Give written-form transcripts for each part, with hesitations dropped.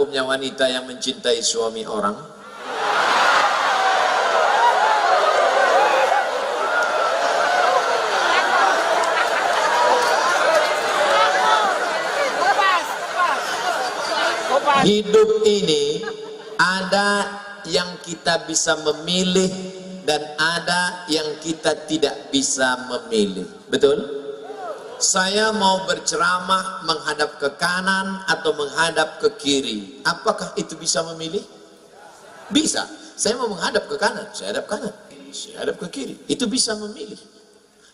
hukumnya wanita yang mencintai suami orang? Hidup ini ada yang kita bisa memilih dan ada yang kita tidak bisa memilih. Betul? Saya mau berceramah menghadap ke kanan atau menghadap ke kiri. Apakah itu bisa memilih? Bisa. Saya mau menghadap ke kanan, saya hadap kanan. Saya hadap ke kiri. Itu bisa memilih.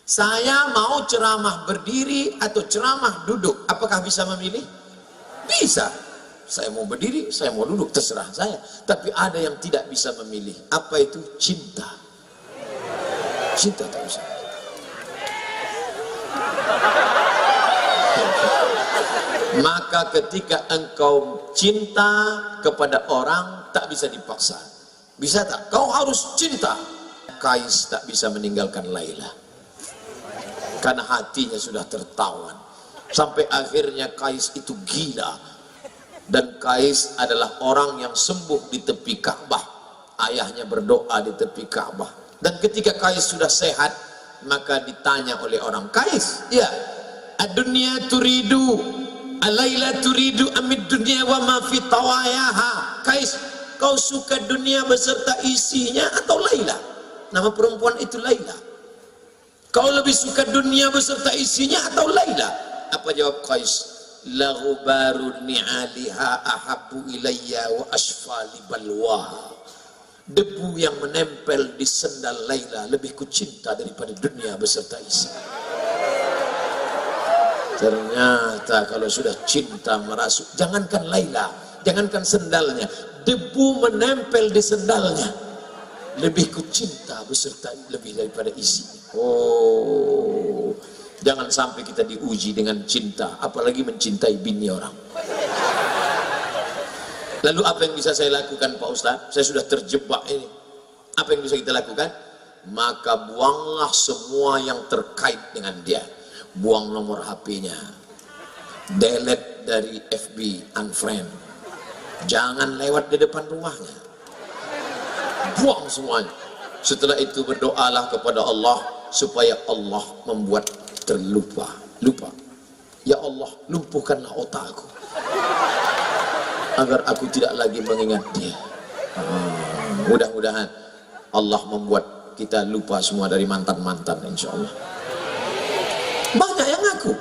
Saya mau ceramah berdiri atau ceramah duduk. Apakah bisa memilih? Bisa. Saya mau berdiri, saya mau duduk, terserah saya. Tapi ada yang tidak bisa memilih. Apa itu? Cinta. Cinta tak bisa. Maka ketika engkau cinta kepada orang, tak bisa dipaksa. Bisa tak? Kau harus cinta. Kais tak bisa meninggalkan Laila. Karena hatinya sudah tertawan. Sampai akhirnya Kais itu gila. Dan Kais adalah orang yang sembuh di tepi Ka'bah. Ayahnya berdoa di tepi Ka'bah. Dan ketika Kais sudah sehat, maka ditanya oleh orang, Kais, ya, ad-dunya turidu, Laila turidu amid dunya wa ma fi tawayaha. Kais, kau suka dunia beserta isinya atau Laila? Nama perempuan itu Laila. Kau lebih suka dunia beserta isinya atau Laila? Apa jawab Kais? Laghubaru ni'aliha ahabbu ilayya wa asfali balwaha. Debu yang menempel di sendal Laila lebih kucinta daripada dunia beserta isi. Ternyata kalau sudah cinta merasuk, jangankan Laila, jangankan sendalnya, debu menempel di sendalnya lebih kucinta beserta lebih daripada isi. Oh, jangan sampai kita diuji dengan cinta, apalagi mencintai bini orang. Lalu apa yang bisa saya lakukan Pak Ustaz? Saya sudah terjebak ini. Apa yang bisa kita lakukan? Maka buanglah semua yang terkait dengan dia. Buang nomor HP-nya. Delete dari FB, unfriend. Jangan lewat di depan rumahnya. Buang semuanya. Setelah itu berdoalah kepada Allah supaya Allah membuat terlupa. Lupa. Ya Allah, lumpuhkanlah otakku agar aku tidak lagi mengingat dia. Mudah-mudahan Allah membuat kita lupa semua dari mantan-mantan, insya Allah. Banyak yang ngaku.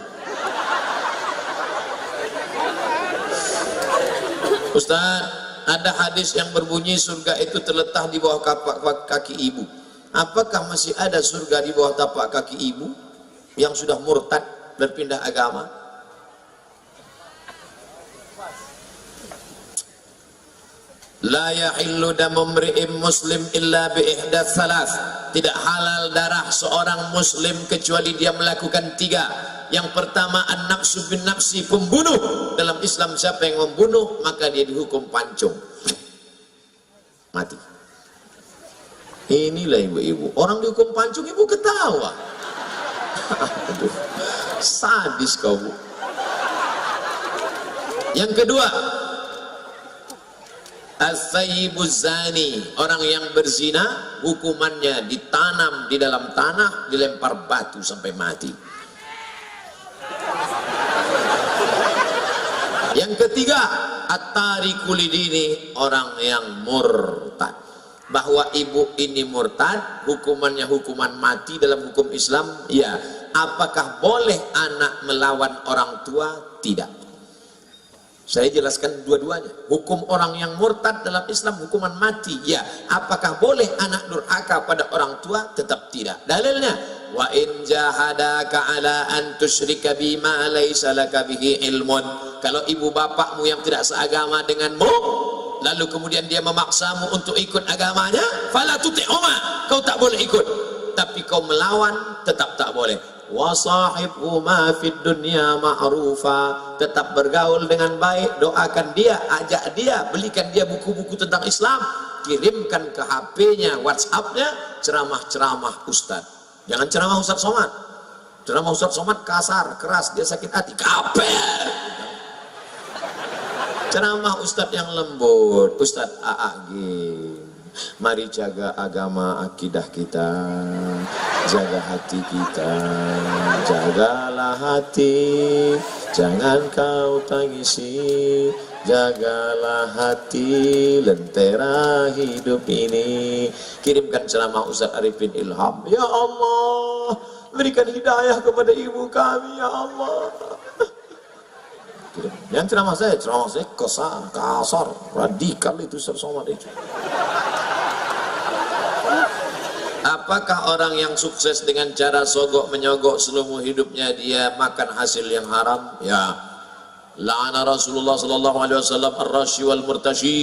Ustaz, ada hadis yang berbunyi surga itu terletak di bawah tapak kaki ibu. Apakah masih ada surga di bawah tapak kaki ibu yang sudah murtad berpindah agama? La yahillu damu mri'in muslim illa bi ihdath thalath. Tidak halal darah seorang muslim kecuali dia melakukan 3. Yang pertama, an-nafsu bin nafsi, pembunuh. Dalam Islam siapa yang membunuh maka dia dihukum pancung, mati. Inilah ibu-ibu, orang dihukum pancung ibu ketawa. Aduh, sadis kau, Bu. Yang kedua, as-sayyibuz zani, orang yang berzina hukumannya ditanam di dalam tanah, dilempar batu sampai mati. Yang ketiga, at-tariku lidini, orang yang murtad. Bahwa ibu ini murtad, hukumannya hukuman mati dalam hukum Islam, ya. Apakah boleh anak melawan orang tua? Tidak. Saya jelaskan dua-duanya. Hukum orang yang murtad dalam Islam hukuman mati, ya. Apakah boleh anak durhaka pada orang tua? Tetap tidak. Dalilnya, wa in jahadaka ala an tusyrika bima laysa laka bihi ilmun. Kalau ibu bapakmu yang tidak seagama denganmu, lalu kemudian dia memaksamu untuk ikut agamanya, fala tuti'huma, kau tak boleh ikut. Tapi kau melawan, tetap tak boleh. Wasahibhuma fid dunya ma'rufa, tetap bergaul dengan baik, doakan dia, ajak dia, belikan dia buku-buku tentang Islam, kirimkan ke HP-nya, WhatsApp-nya, ceramah-ceramah Ustaz. Jangan ceramah Ustaz Somad. Ceramah Ustaz Somad kasar, keras, dia sakit hati, kapel. Ceramah Ustadz yang lembut, Ustadz AAG. Mari jaga agama akidah kita, jaga hati kita, jagalah hati, jangan kau tangisi, jagalah hati, lentera hidup ini. Kirimkan ceramah Ustadz Arifin Ilham. Ya Allah, berikan hidayah kepada ibu kami, ya Allah. Yang ceramah saya kasar, radikal itu Ustadz Somad itu. Apakah orang yang sukses dengan cara sogok menyogok seluruh hidupnya dia makan hasil yang haram? Ya. La'ana Rasulullah sallallahu alaihi wasallam ar-rashi wal murtashi.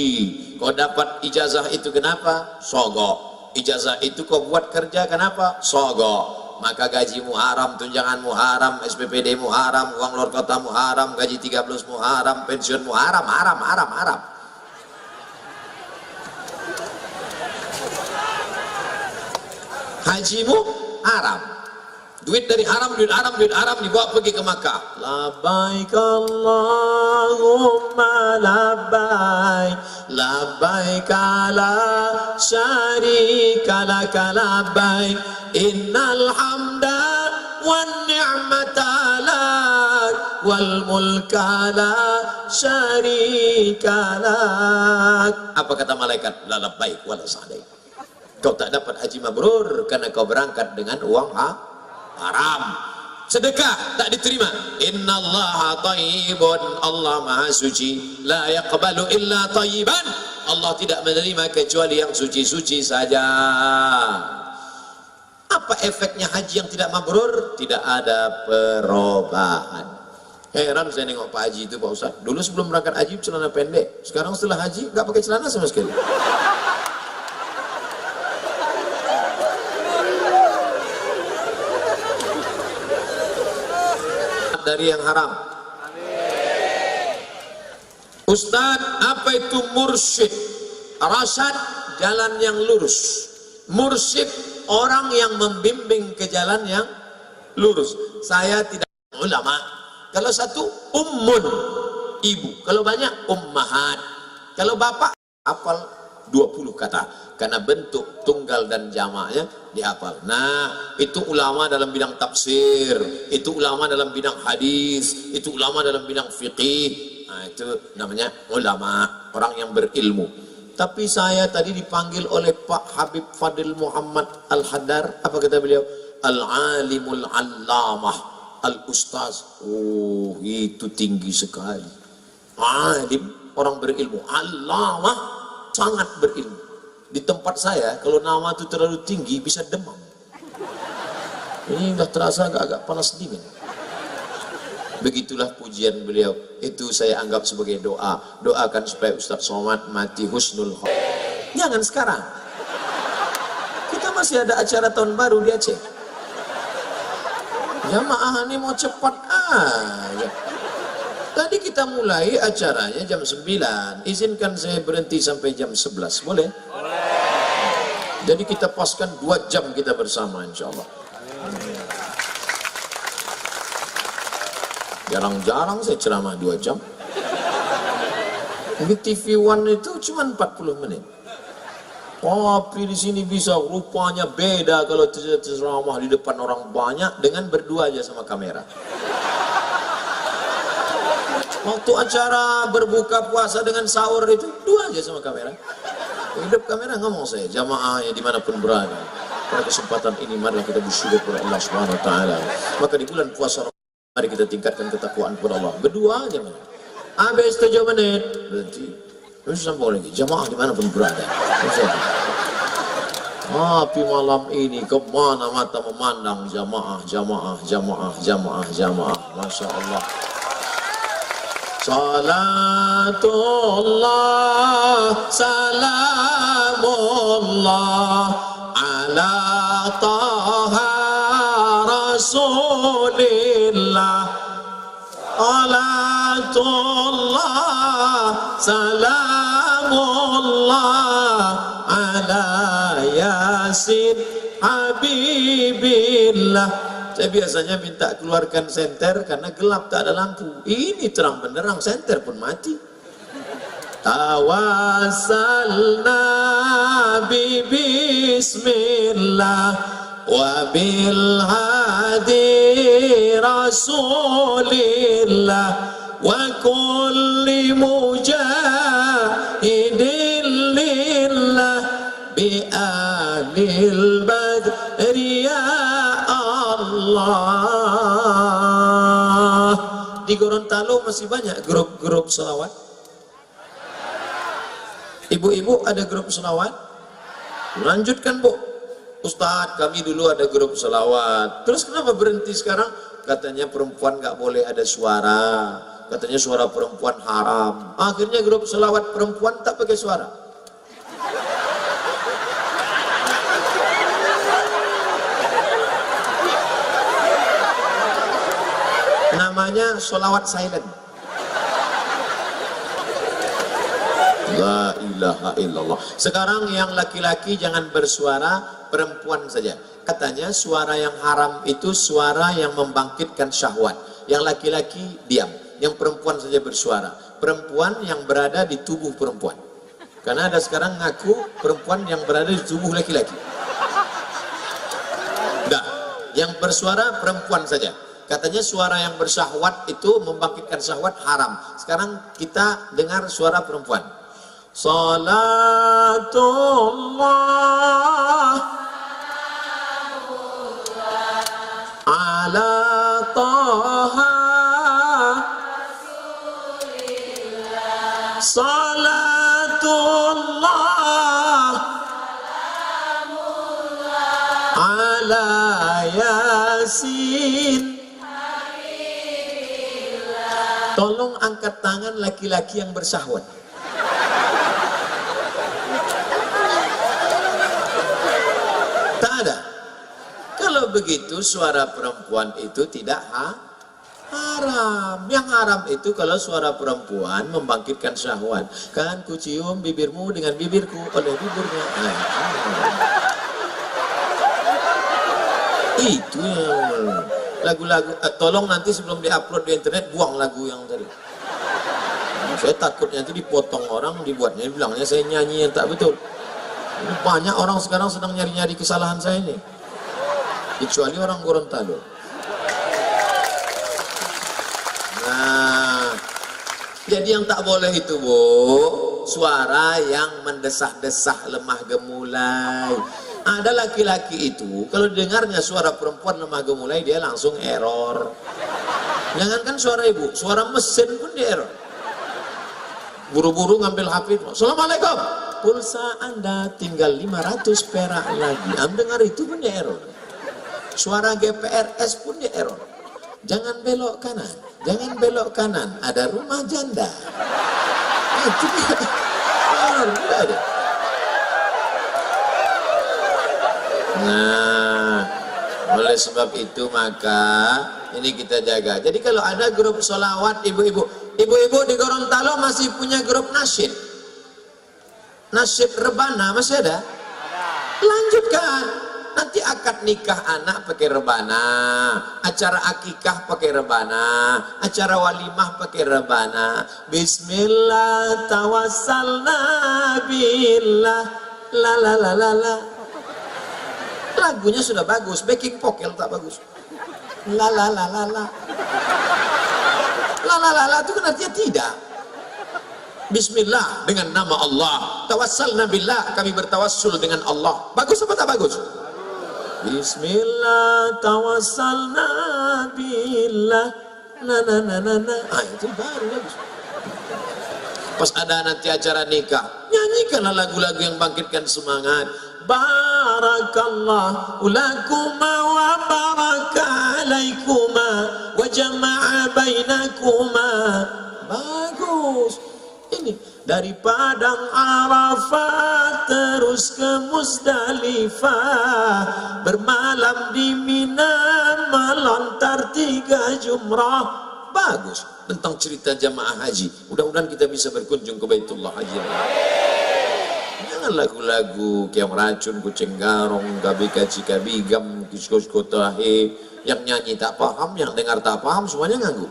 Kau dapat ijazah itu kenapa? Sogok. Ijazah itu kau buat kerja kenapa? Sogok. Maka gajimu haram, tunjanganmu haram, SPPD-mu haram, uang luar kotamu haram, gaji 13-mu haram, pensiunmu haram, haram. Hajimu haram, duit haram dibawa pergi ke Makkah. Labbaik Allahumma labbaik, labbaik la syarika laka labbaik, innal hamda wan ni'mata lak wal mulka la syarika lak. Apa kata malaikat? La labbaik wa la sa'daik. Kau tak dapat haji mabrur karena kau berangkat dengan uang haram. Sedekah tak diterima. Innallaha thayyibun, Allah maha suci. La yaqbalu illa thayyiban, Allah tidak menerima kecuali yang suci-suci saja. Apa efeknya haji yang tidak mabrur? Tidak ada perubahan. Heran saya nengok Pak Haji itu, Pak Ustaz. Dulu sebelum berangkat haji celana pendek, sekarang setelah haji nggak pakai celana sama sekali. Dari yang haram. Ustaz, apa itu mursyid? Rasyad, jalan yang lurus. Mursyid, orang yang membimbing ke jalan yang lurus. Saya tidak ulama. Kalau satu, ummun, ibu. Kalau banyak, ummahat. Kalau bapak, hafal 20 kata. Karena bentuk tunggal dan jamaknya dihafal. Nah, itu ulama dalam bidang tafsir, itu ulama dalam bidang hadis, itu ulama dalam bidang fiqih. Nah, itu namanya ulama, orang yang berilmu. Tapi saya tadi dipanggil oleh Pak Habib Fadil Muhammad Al-Haddar. Apa kata beliau? Al-alimul allamah, al-ustaz. Oh, itu tinggi sekali. Alim, orang berilmu. Allamah, sangat berilmu. Di tempat saya, kalau nama itu terlalu tinggi, bisa demam. Ini sudah terasa agak-agak panas dingin. Begitulah pujian beliau. Itu saya anggap sebagai doa. Doakan supaya Ustaz Somad mati husnul khotimah. Jangan sekarang. Kita masih ada acara tahun baru di Aceh. Jamaah ini mau cepat aja. Tadi kita mulai acaranya jam 9. Izinkan saya berhenti sampai jam 11. Boleh? Jadi kita paskan 2 jam kita bersama insya Allah. Jarang-jarang saya ceramah 2 jam. Di TV One itu cuma 40 menit. Tapi di sini bisa rupanya beda kalau ceramah di depan orang banyak dengan berdua aja sama kamera. Waktu acara berbuka puasa dengan sahur itu 2 aja sama kamera. Hidup kamera ngomong saya, jamaahnya dimanapun berada. Pada kesempatan ini marilah kita bersyukur kepada Allah Subhanahu Wa Taala. Maka di bulan puasa mari kita tingkatkan ketakwaan kepada Allah. Berdua aja. Habis 7 menit berhenti. Terus sambung lagi. Jamaah dimanapun berada. Tapi malam ini kemana mata memandang jamaah. Masya Allah. Salatullah, salamullah ala taha rasulillah. Salatullah, salamullah ala yasin habibillah. Saya biasanya minta keluarkan senter karena gelap, tak ada lampu. Ini terang benderang, senter pun mati. tawassalna bi bismillah wa bil hadi rasulillah wa kulli mujahidin lillah bi ahlil badri ya Allah. Di Gorontalo masih banyak grup-grup selawat. Ibu-ibu ada grup selawat? Lanjutkan Bu. Ustadz, kami dulu ada grup selawat. Terus kenapa berhenti sekarang? Katanya perempuan gak boleh ada suara. Katanya suara perempuan haram. Akhirnya grup selawat perempuan tak pakai suara. Namanya solawat silent. La ilaha illallah. Sekarang yang laki-laki jangan bersuara, perempuan saja. Katanya suara yang haram itu suara yang membangkitkan syahwat. Yang laki-laki diam, yang perempuan saja bersuara. Perempuan yang berada di tubuh perempuan. Karena ada sekarang ngaku perempuan yang berada di tubuh laki-laki. Enggak, yang bersuara perempuan saja. Katanya suara yang bersyahwat itu membangkitkan syahwat haram. Sekarang kita dengar suara perempuan. Salatullah ala Taha Salatullah ala Yasin. Tolong angkat tangan laki-laki yang bersyahwat. Tak ada. Kalau begitu suara perempuan itu tidak haram. Yang haram itu kalau suara perempuan membangkitkan syahwat. Kan ku cium bibirmu dengan bibirku oleh bibirnya. Itu yang lagu-lagu. Tolong nanti sebelum diupload di internet buang lagu yang tadi. Saya takut nanti dipotong orang, dibuatnya bilangnya saya nyanyi yang tak betul. Banyak orang sekarang sedang nyari-nyari kesalahan saya ini, kecuali orang Gorontalo. Nah, jadi yang tak boleh itu Bu, suara yang mendesah-desah lemah gemulai. Ada laki-laki itu kalau dengarnya suara perempuan lemah gemulai dia langsung error. Jangankan suara ibu, suara mesin pun dia error. Buru-buru ngambil HP, Assalamualaikum, pulsa Anda tinggal 500 perak lagi. Anda dengar itu pun dia error. Suara GPRS pun dia error. Jangan belok kanan, jangan belok kanan, ada rumah janda. Itu dia error. Nah, oleh sebab itu maka ini kita jaga. Jadi kalau ada grup sholawat ibu-ibu di Gorontalo masih punya grup nasyid. Nasyid rebana masih ada? Lanjutkan. Nanti akad nikah anak pakai rebana, acara akikah pakai rebana, acara walimah pakai rebana. Bismillah tawassalna billah la la la la la. Lagunya sudah bagus, backing vocal tak bagus. La la la la la. La la la la itu kan artinya tidak. Bismillah dengan nama Allah. Tawassalna billah, kami bertawassul dengan Allah. Bagus apa tak bagus? Bismillah tawassalna billah na na na na na. Itu baru bagus. Pas ada nanti acara nikah, nyanyikanlah lagu-lagu yang bangkitkan semangat. Barakallahu lakuma wa baraka alaikuma wa jama'a bainakuma. Bagus. Ini dari padang Arafah terus ke Musdalifah, bermalam di Mina, melontar 3 jumrah. Bagus tentang cerita jamaah haji. Mudah-mudahan kita bisa berkunjung ke Baitullah Haji. Jangan lagu-lagu Kiam Racun, Kucing Garong, Kabi-kaci Kabigam, Kiskos Kotahe. Yang nyanyi tak paham, yang dengar tak paham, semuanya nganggu.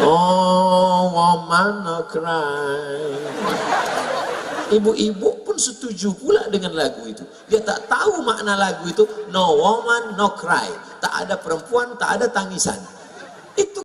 Oh, woman no cry. Ibu-ibu pun setuju pula dengan lagu itu. Dia tak tahu makna lagu itu, no woman no cry. Tak ada perempuan, tak ada tangisan. Itu